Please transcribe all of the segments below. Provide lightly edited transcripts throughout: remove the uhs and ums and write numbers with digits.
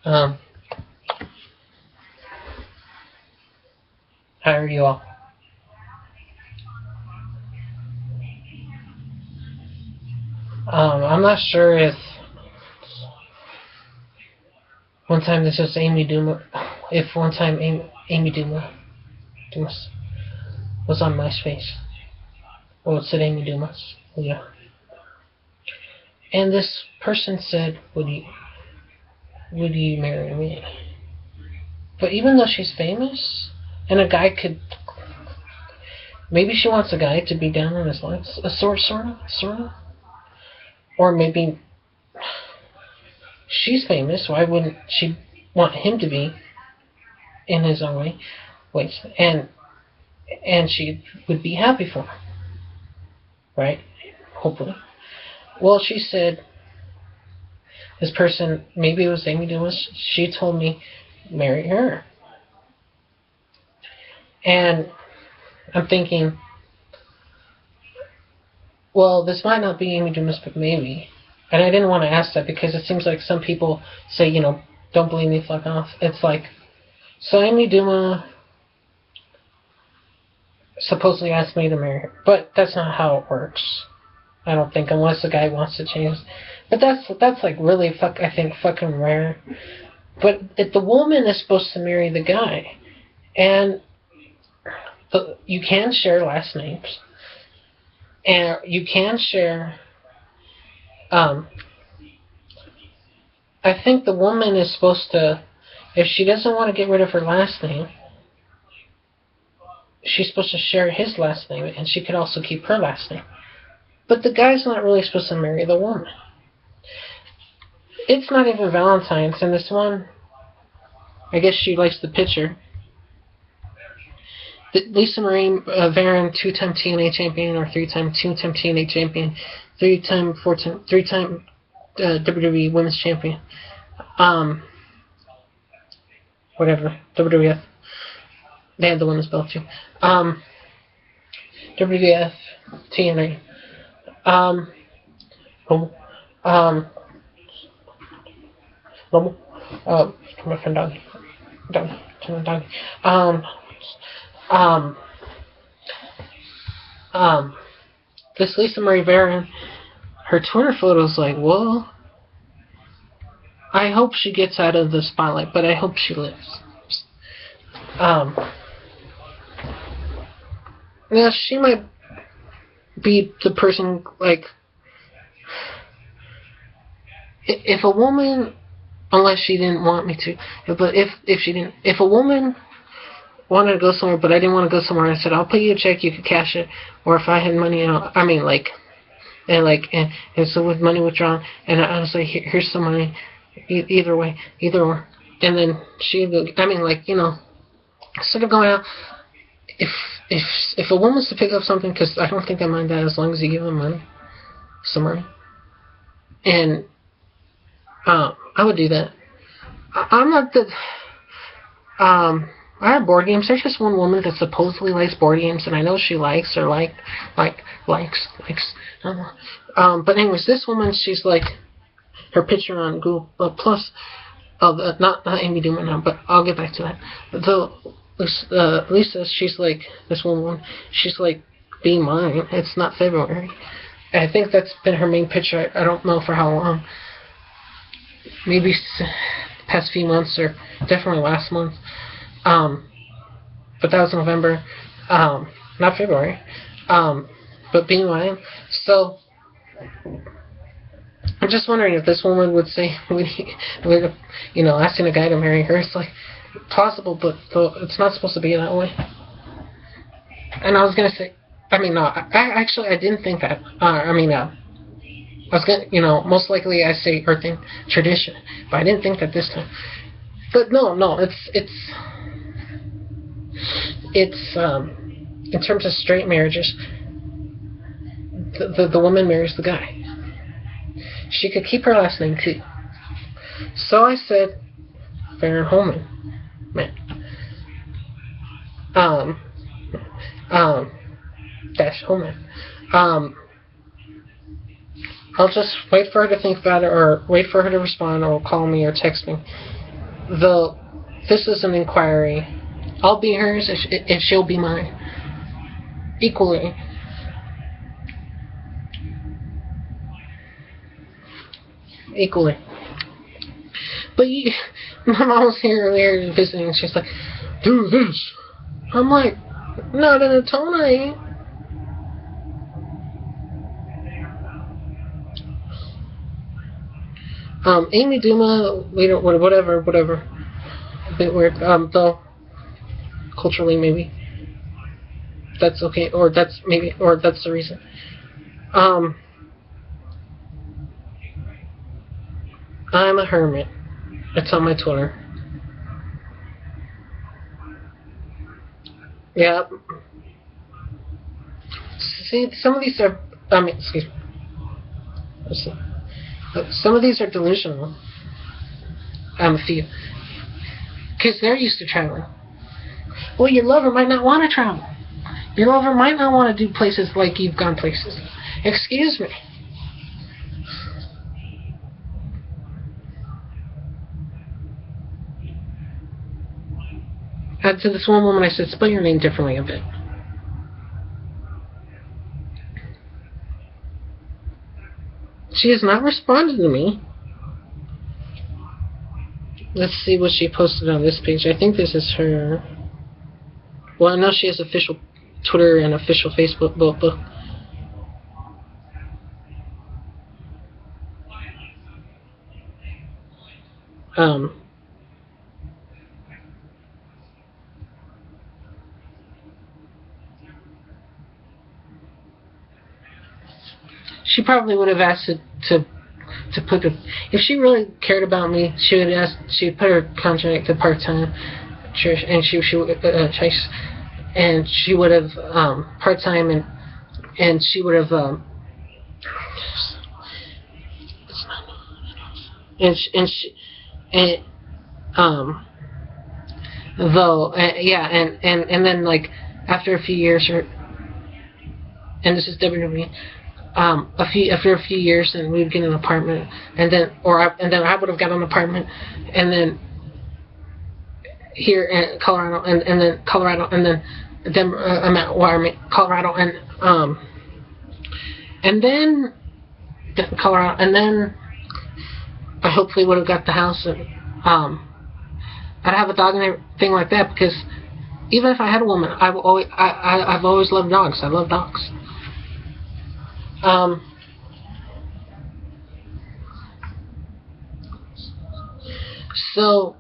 Um, how are you all? I'm not sure if one time Amy Dumas was on MySpace. Well, it said Amy Dumas. Yeah. And this person said, would you marry me? But even though she's famous, and a guy could, maybe she wants a guy to be down in his life, a sort of, or maybe she's famous. Why wouldn't she want him to be in his own way? Wait, and she would be happy for him, right? Hopefully. Well, she said this person, maybe it was Amy Dumas. She told me marry her, and I'm thinking, well, this might not be Amy Dumas, but maybe. And I didn't want to ask that because it seems like some people say, don't believe me, fuck off. It's like, so Amy Dumas supposedly asked me to marry her, but that's not how it works. I don't think, unless the guy wants to change. But that's like really I think fucking rare. But if the woman is supposed to marry the guy, and you can share last names, and you can share. I think the woman is supposed to, if she doesn't want to get rid of her last name, she's supposed to share his last name, and she could also keep her last name. But the guy's not really supposed to marry the woman. It's not even Valentine's, and this one, I guess she likes the picture. Lisa Marie Varon, two-time TNA champion, or two-time TNA champion, three-time WWE Women's Champion. Whatever. WWF. They had the women's belt too. WWF, TNA. My friend Doggy. This Lisa Marie Varon, her Twitter photo's like, well, I hope she gets out of the spotlight, but I hope she lives. Now she might be the person, like, if a woman, unless she didn't want me to, but if a woman wanted to go somewhere, but I didn't want to go somewhere, I said, I'll pay you a check, you could cash it, or if I had money, and so with money withdrawn, and I was like, here's some money, either way, either or, and then instead of going out, if a woman's to pick up something, because I don't think I mind that as long as you give them money, some money, and I would do that. I'm not the I have board games. There's just one woman that supposedly likes board games, and I know she likes or likes. I don't know. But anyways, this woman, she's like, her picture on Google Plus of not Amy Dumas now, but I'll get back to that. Lisa, she's like, this woman, she's like, be mine. It's not February. And I think that's been her main picture. I don't know for how long. Maybe past few months, or definitely last month. But that was November, not February, but being mine. So I'm just wondering if this woman would say, asking a guy to marry her. It's like plausible, but it's not supposed to be that way. And I was gonna say, no, I didn't think that. I was gonna, most likely I say earthing tradition, but I didn't think that this time. But no, it's in terms of straight marriages, the woman marries the guy. She could keep her last name too. So I said, Baron HOMAN, man. Dash HOMAN. I'll just wait for her to think about it, or wait for her to respond, or call me or text me, though this is an inquiry. I'll be hers if she'll be mine. Equally. Equally. But my mom was here earlier visiting, and she's like, do this. I'm like, not in a tone I ain't. Amy Duma, whatever. A bit weird. Though, culturally maybe. That's okay, or that's the reason. I'm a hermit. It's on my Twitter. Yeah. See, some of these are, excuse me. Let's see. Some of these are delusional. A few. Because they're used to traveling. Well, your lover might not want to travel. Your lover might not want to do places like you've gone places. Excuse me. To this one woman, I said, spell your name differently a bit. She has not responded to me. Let's see what she posted on this page. I think this is her. Well, I know she has official Twitter and official Facebook, both. She probably would have asked to put the, if she really cared about me, she would put her contract to part-time church, and she would have part-time, and she would have then like after a few years, and this is WWE. After a few years, then we'd get an apartment, and then I would have got an apartment, and then here in Colorado, and then Colorado, and then Colorado, and then Colorado, and then I hopefully would have got the house, and I'd have a dog and everything like that, because even if I had a woman, I've always loved dogs. I love dogs. So,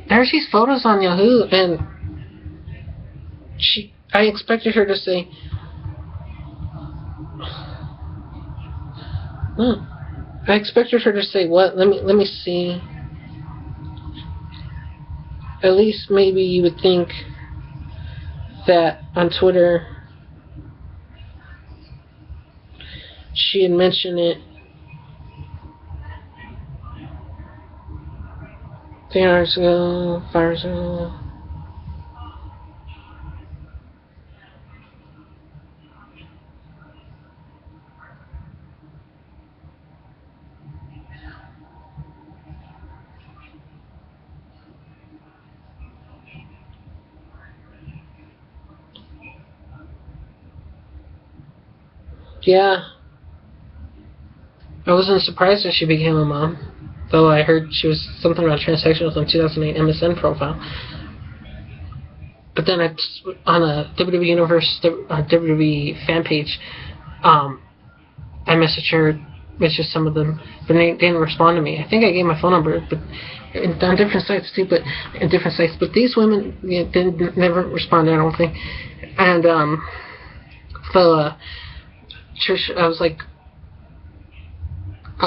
there's these photos on Yahoo, and I expected her to say, I expected her to say, what? Let me see. At least maybe you would think that on Twitter she had mentioned it 3 hours ago, 5 hours ago. Yeah. I wasn't surprised that she became a mom, though I heard she was something about transsexuals on 2008 MSN profile. But then on a WWE Universe, WWE fan page, I messaged some of them, but they didn't respond to me. I think I gave my phone number, but on different sites too. But these women never responded, I don't think. And church, I was like,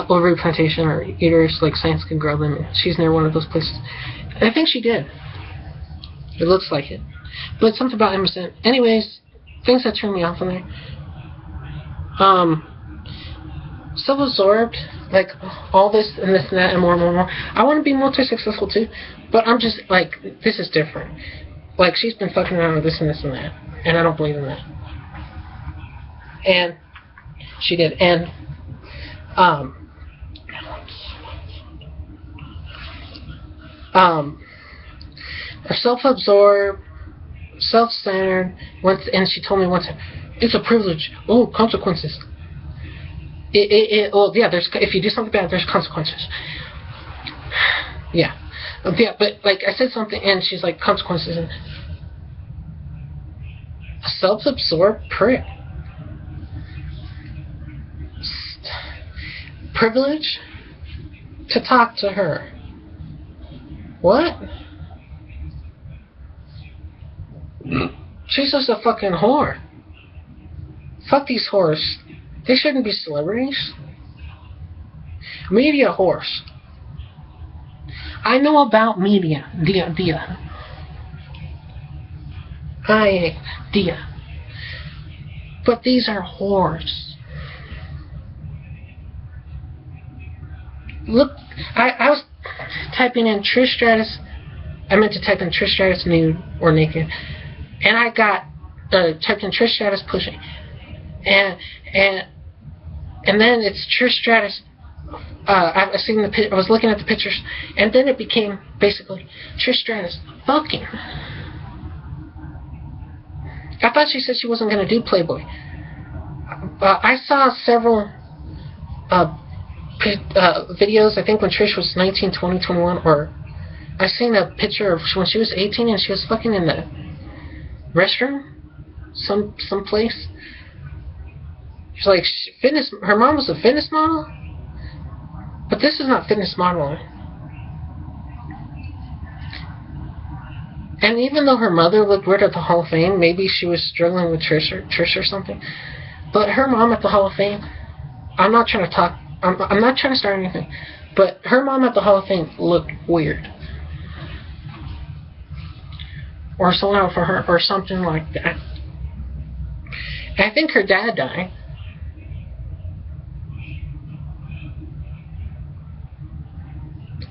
ovary plantation or uterus, like science can grow them. She's near one of those places. I think she did. It looks like it. But something about MSN. Anyways, things that turn me off on there. Self-absorbed, like all this and this and that and more and more and more. I want to be multi-successful too, but I'm just like, this is different. Like, she's been fucking around with this and this and that, and I don't believe in that. And she did. And self-absorbed, self-centered. And she told me once, it's a privilege. Oh, consequences. Well, yeah. If you do something bad, there's consequences. Yeah. Yeah, but like I said something, and she's like, consequences. And a self-absorbed prick. Privilege to talk to her. What? She's just a fucking whore. Fuck these whores. They shouldn't be celebrities. Media whores. I know about media. Dia. But these are whores. Look, I was typing in Trish Stratus. I meant to type in Trish Stratus nude or naked. And I got typed in Trish Stratus pushing. And then it's Trish Stratus. I was looking at the pictures, and then it became basically Trish Stratus fucking. I thought she said she wasn't going to do Playboy. I saw several videos, I think when Trish was 19, 20, 21, or I seen a picture of when she was 18 and she was fucking in the restroom, some place. She's like fitness. Her mom was a fitness model, but this is not fitness modeling. And even though her mother looked weird at the Hall of Fame, maybe she was struggling with Trish or something. But her mom at the Hall of Fame, I'm not trying to talk. I'm not trying to start anything, but her mom at the Hall of Fame looked weird, or somehow for her, or something like that. I think her dad died.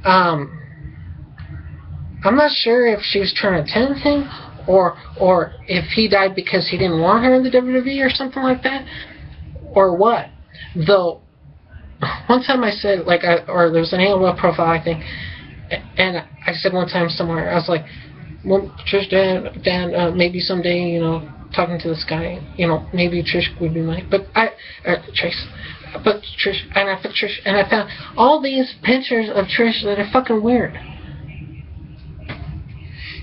I'm not sure if she was trying to tempt him, or if he died because he didn't want her in the WWE or something like that, or what. Though, one time I said, or there was an AOL profile, I think, and I said one time somewhere, I was like, well, Trish, Dad, maybe someday, talking to this guy, maybe Trish would be mine. But Trish, and I found Trish, and I found all these pictures of Trish that are fucking weird.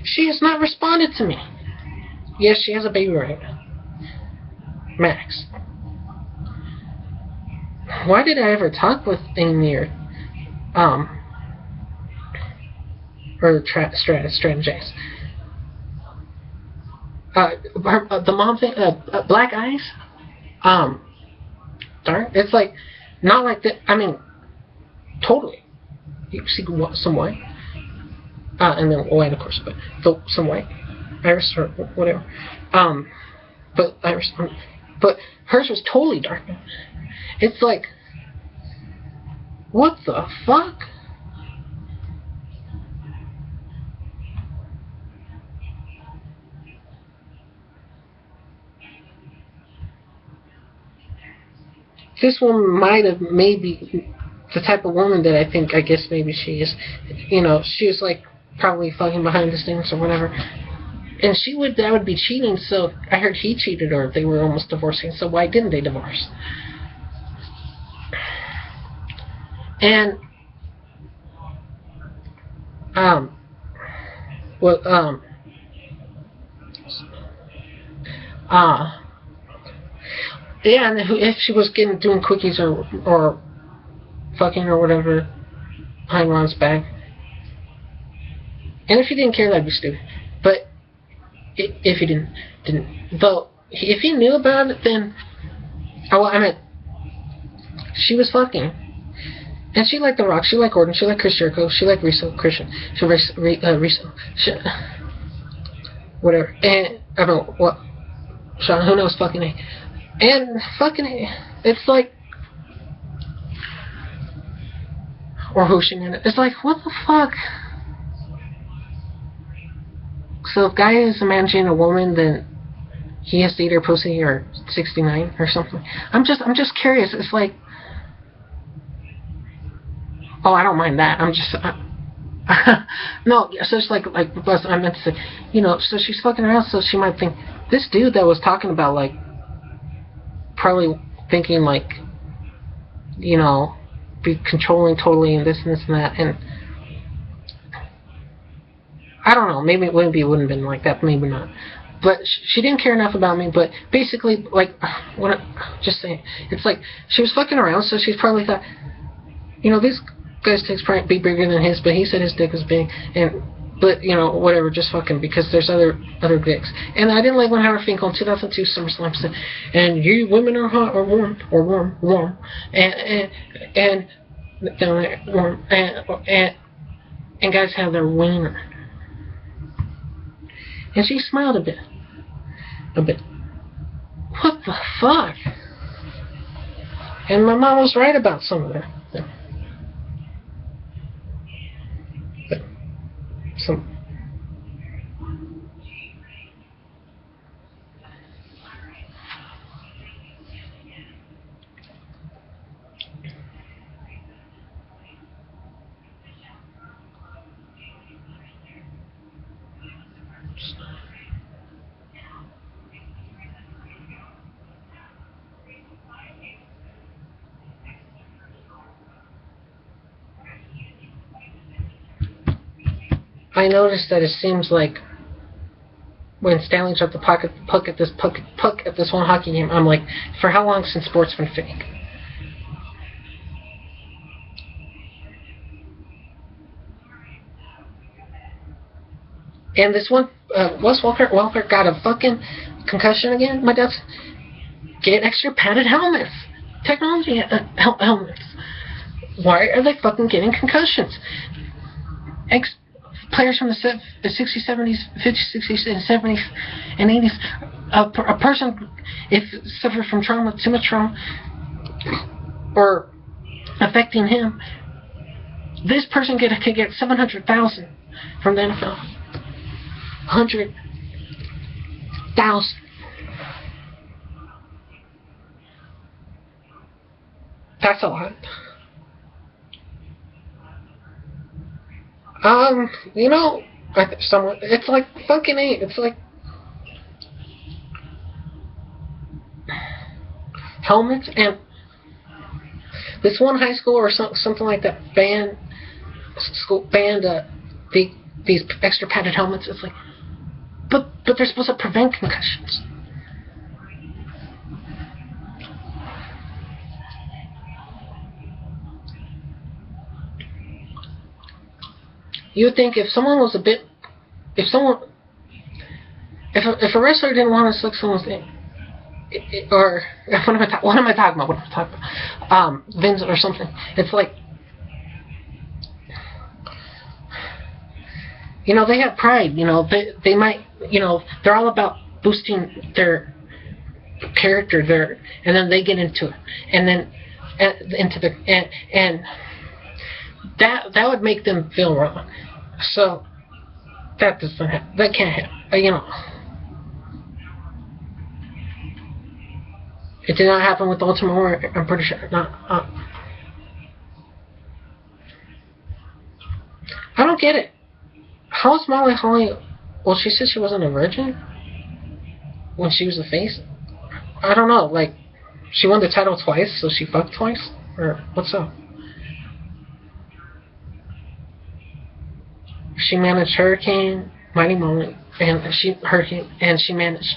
She has not responded to me. Yes, she has a baby right now. Max. Why did I ever talk with Amy or Strategize? The mom thing, black eyes. Darn, it's like not like that. I mean, totally. You see some white, and then white, of course, but some white, iris or whatever. But iris, but hers was totally dark. It's like, what the fuck? This woman might have maybe the type of woman that I guess maybe she is. She was like probably fucking behind the scenes or whatever. And that would be cheating, so I heard he cheated or they were almost divorcing, so why didn't they divorce? And yeah, and if she was doing quickies or fucking or whatever behind Ron's back, and if he didn't care, that'd be stupid. But if he didn't, though, if he knew about it, then she was fucking, and she liked The Rock, she liked Orton, she liked Chris Jericho, she liked Christian, whatever, and I don't know what, Sean, who knows, fucking A. And fucking, it's like, or whooshing in it. It's like, what the fuck? So if guy is managing a woman, then he has to eat her pussy or 69 or something. I'm just curious. It's like, oh, I don't mind that. I'm just. No, so it's like I meant to say, you know, so she's fucking around, so she might think this dude that was talking about, like, probably thinking, like, you know, be controlling totally and this and this and that, and I don't know, maybe it wouldn't have been like that, maybe not, but she didn't care enough about me. But basically, like, just saying, it's like she was fucking around, so she probably thought, you know, these guy's dick's probably be bigger than his, but he said his dick was big, and but you know, whatever, just fucking, because there's other dicks. And I didn't like when Howard Finkel in 2002 SummerSlam said, and you women are hot or warm, and warm, and guys have their wiener. And she smiled a bit. What the fuck? And my mom was right about some of that. Some. I noticed that it seems like when Stanley dropped the puck at this one hockey game, I'm like, for how long since sports been fake? And this one, Wes Welker got a fucking concussion again. My dad's get extra padded helmets, technology helmets. Why are they fucking getting concussions? Players from the 60s, 70s, 50s, 60s, and 70s, and 80s, a person, if suffered from trauma, too much trauma, or affecting him, this person could get $700,000 from the NFL. 100,000. That's a lot. You know, it's like fucking eight. It's like helmets, and this one high school or something like that banned these extra padded helmets. It's like, but they're supposed to prevent concussions. You would think if a wrestler didn't want to suck someone's dick, or what am I talking about? Vince or something. It's like, you know, they have pride. You know, they might, you know, they're all about boosting their character, and then they get into it, and then and that would make them feel wrong. So that doesn't happen. That can't happen. You know, it did not happen with Ultimate Warrior. I'm pretty sure. Not. I don't get it. How is Molly Holly? Well, she said she wasn't a virgin when she was a face. I don't know. Like, she won the title twice, so she fucked twice, or what's up? She managed Hurricane, Mighty Molly, and she managed.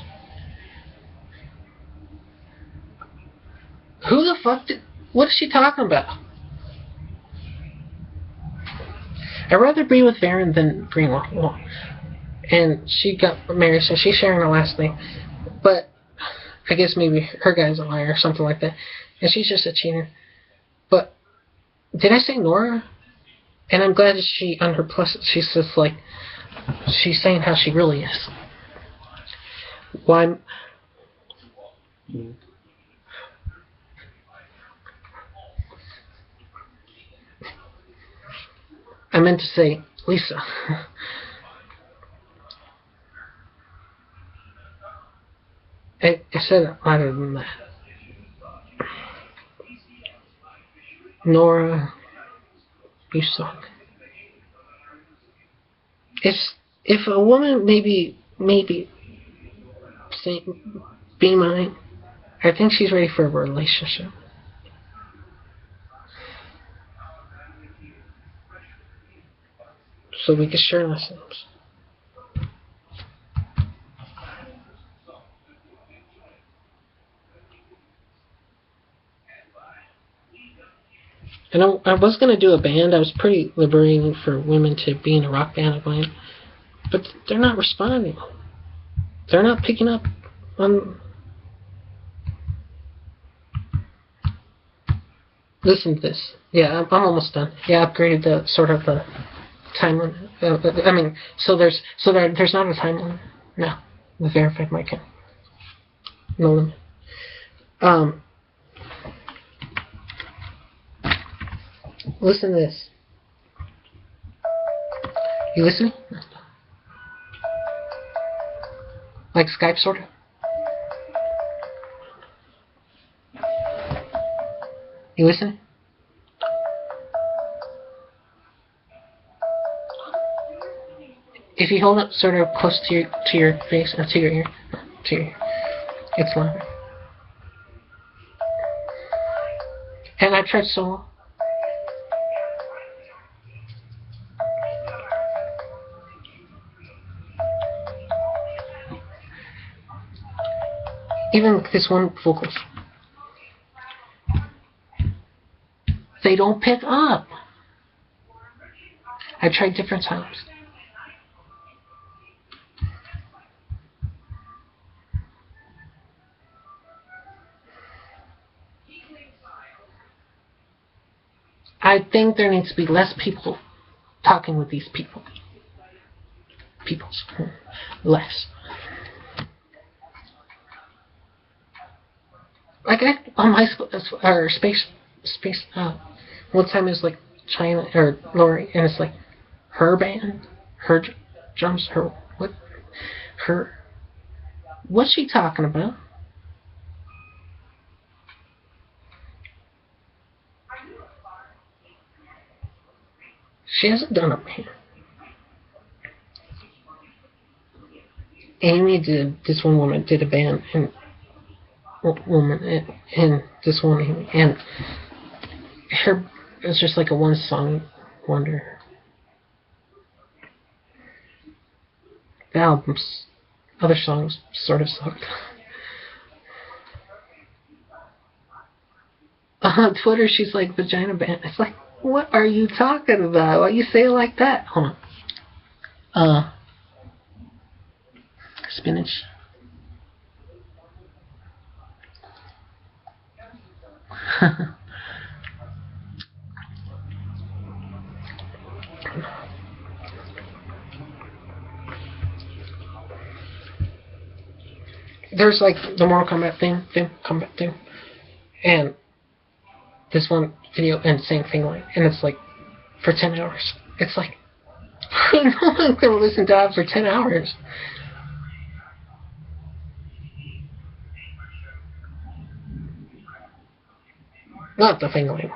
Who the fuck did? What is she talking about? I'd rather be with Varen than Greenwald. Well, and she got married, so she's sharing her last name. But I guess maybe her guy's a liar or something like that, and she's just a cheater. But did I say Nora? And I'm glad that she, on her plus, she's just like, she's saying how she really is. Why? I meant to say Lisa. I said other than that. Nora, you suck. If a woman maybe say, be mine, I think she's ready for a relationship. So we can share lessons. And I was going to do a band. I was pretty liberating for women to be in a rock band of mine. But they're not responding. They're not picking up on... Listen to this. Yeah, I'm almost done. Yeah, I upgraded the sort of the time limit. I mean, there's not a time limit. No, the verified mic count. No limit. Listen to this. You listening? Like Skype, sort of? You listening? If you hold it sort of close to your face or to your ear, it's louder. And I tried solo. Even this one vocals, they don't pick up. I tried different times. I think there needs to be less people talking with these people. Less. Like on my or space. One time it was like China or Lori, and it's like her band, her drums, what's she talking about? She hasn't done a band. Amy did. This one woman did a band, and this one, and her, it's just like a one song wonder. The albums, other songs sort of sucked. On Twitter, she's like vagina band. It's like, what are you talking about? Why you say it like that? Hold on. Spinach. There's like the Mortal Kombat thing, and this one video and same thing, like, and it's like for 10 hours. It's like no one's gonna listen to that for 10 hours. Not the thing like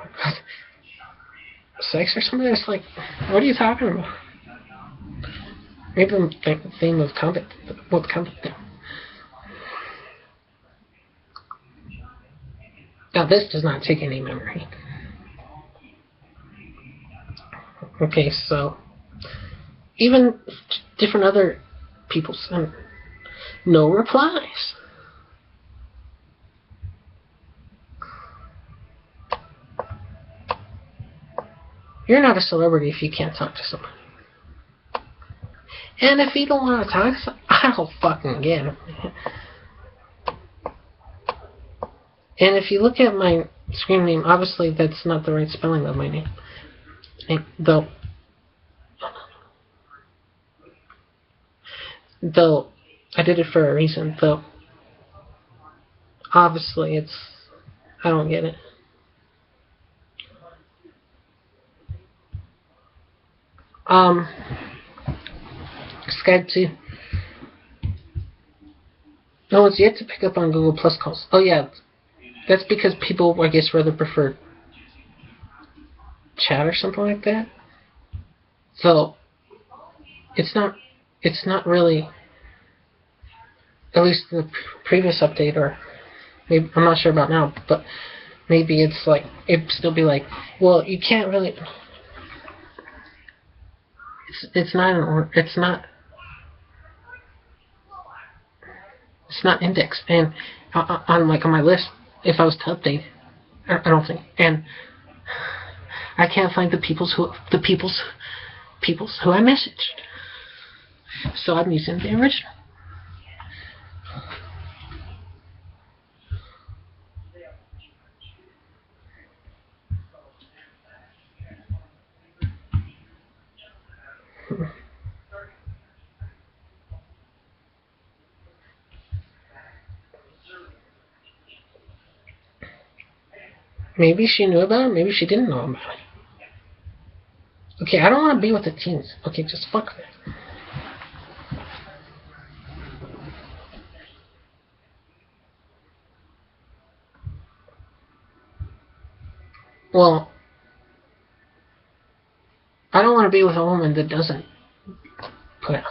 sex or something. It's like, what are you talking about? Maybe the theme of combat. What combat thing? Now this does not take any memory. Okay, so even different other people sent no replies. You're not a celebrity if you can't talk to somebody. And if you don't want to talk to somebody, I don't fucking get it. And if you look at my screen name, obviously that's not the right spelling of my name. Though I did it for a reason, though obviously it's, I don't get it. Skype 2. No, it's yet to pick up on Google Plus calls. Oh yeah, that's because people, I guess, rather prefer chat or something like that. So it's not really, at least the previous update, or maybe I'm not sure about now, but maybe it's like it'd still be like, well, you can't really. It's not indexed, and on my list, if I was to update, I don't think, and I can't find the people's who I messaged, so I'm using the original. Maybe she knew about it, maybe she didn't know about it. Okay, I don't want to be with the teens. Okay, just fuck that. Well, I don't want to be with a woman that doesn't put out.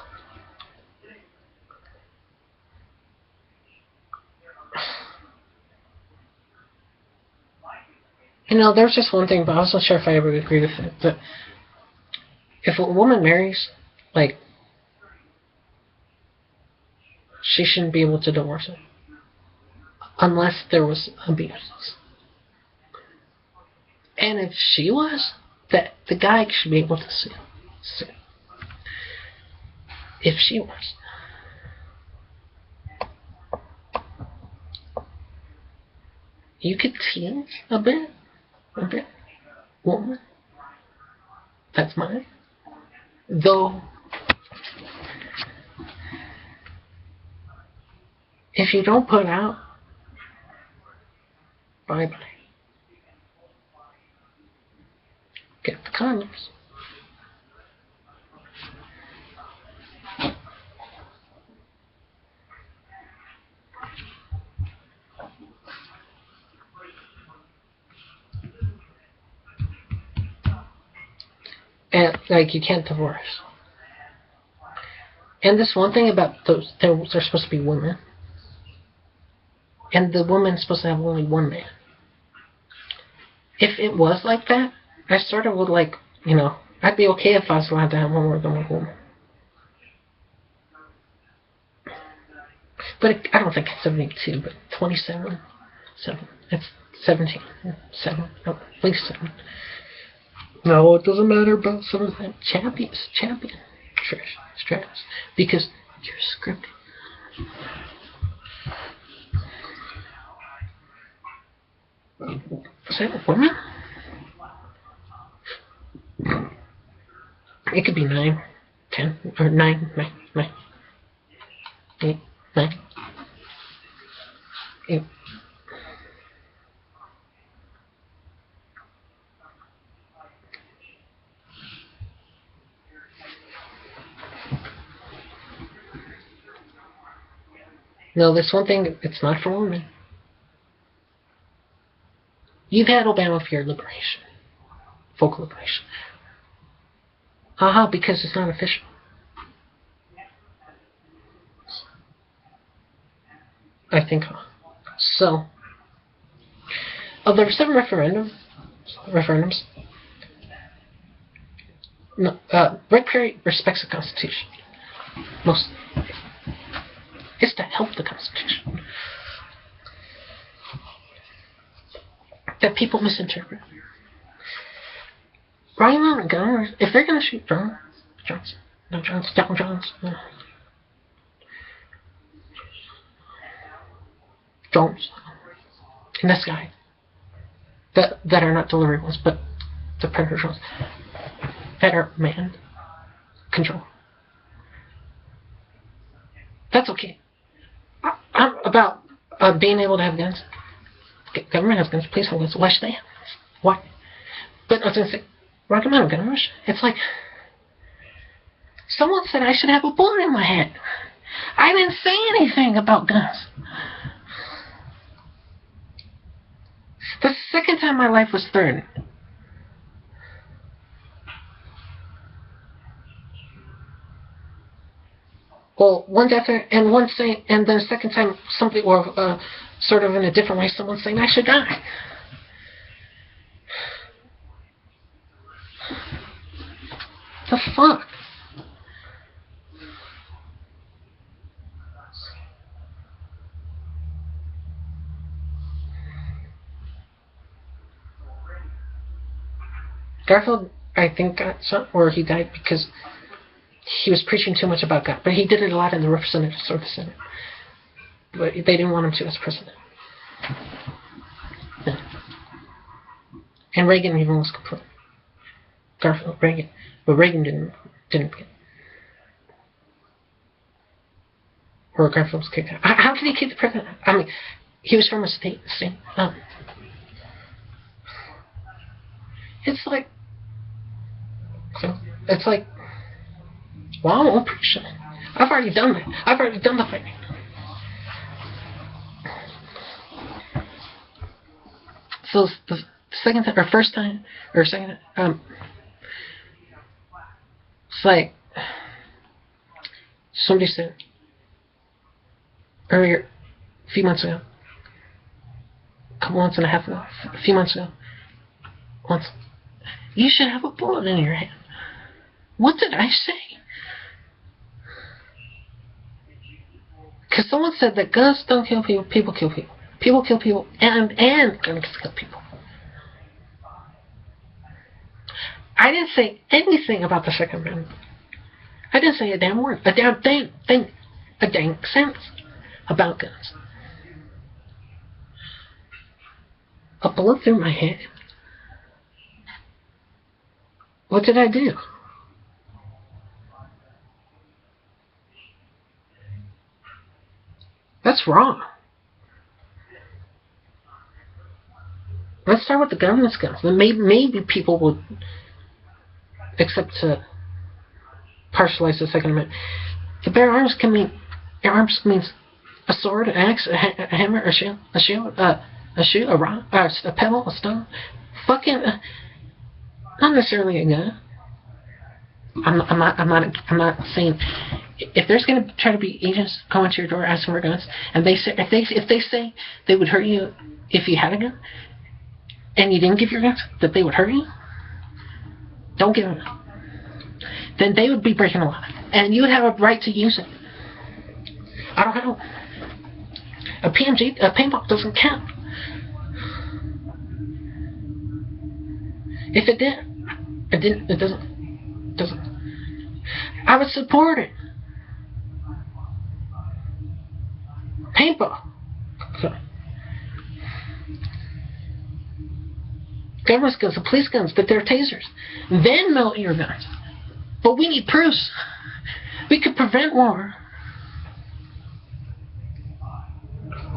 You know, there's just one thing, but I wasn't sure if I ever agree with it. But if a woman marries, like, she shouldn't be able to divorce him unless there was abuse. And if she was, that the guy should be able to sue. If she was. You could tease a bit. Woman. That's mine. Though, if you don't put out, bye-bye. Get the condoms. And, like, you can't divorce. And this one thing about those, they're supposed to be women. And the woman's supposed to have only one man. If it was like that, I sort of would like, you know, I'd be okay if I was allowed to have more than one woman. But I don't think it's 72, but 27. 7. It's 17. 7. No, at least 7. No, it doesn't matter about some of them. Champion. Stress. Because you're scripted. Is that a woman? It could be 9, 10, or 9, 8, 9. 8. No, there's one thing, it's not for women. You've had Obama for your liberation. Vocal liberation. Because it's not official. I think. So, there were 7 referendums. No, Rick Perry respects the Constitution. Mostly. It's to help the Constitution. That people misinterpret. Ryan Montgomery, if they're going to shoot John Jones, and this guy, that are not delivery ones, but the predator drones, that are man control. That's okay. I'm about being able to have guns. Government has guns. Please have guns. Why should they have guns? Why? But I was going to say, Rocket Man, gun rush. It's like someone said I should have a bullet in my head. I didn't say anything about guns. The second time my life was threatened. Well, one after, and one saying, and then the second time somebody, or sort of in a different way, someone saying I should die. The fuck? Garfield, I think, got shot, or he died because he was preaching too much about God. But he did it a lot in the representatives or the Senate. But they didn't want him to as president. Yeah. And Reagan even was complete. Garfield, Reagan. But Reagan didn't get. Or Garfield was kicked out. How did he kick the president? I mean, he was from a state. It's like, so it's like, well, I won't preach it. I've already done that. I've already done the fighting. So the second time, or first time, or second, it's like somebody said earlier, a few months ago, a couple months and a half ago, a few months ago, once, you should have a bullet in your hand. What did I say? Because someone said that guns don't kill people, people kill people. People kill people, and guns kill people. I didn't say anything about the Second Amendment. I didn't say a damn word, a damn thing, a dang sentence about guns. A bullet through my head. What did I do? That's wrong. Let's start with the government's guns. Then maybe people would accept to partialize the Second Amendment. The bear arms can mean, arms means a sword, an axe, a hammer, a shield, a shoe, a rock, a pebble, a stone. Fucking, not necessarily a gun. I'm not saying, if there's going to try to be agents coming to your door asking for guns, and they say if they say they would hurt you if you had a gun, and you didn't give your guns, that they would hurt you, don't give them. Then they would be breaking the law, and you would have a right to use it. I don't know. A paintball doesn't count. If it did, it doesn't. I would support it. Paintball. So, government's guns, the police guns, but they're tasers. Then melt your guns. But we need proofs. We could prevent war.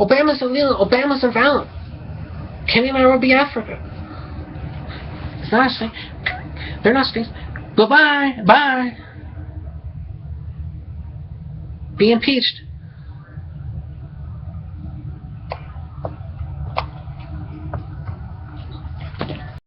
Obama's illegal. Obama's invalid. Kenya and Nairobi, Africa. It's not a state. They're not states. Goodbye. Bye. Be impeached.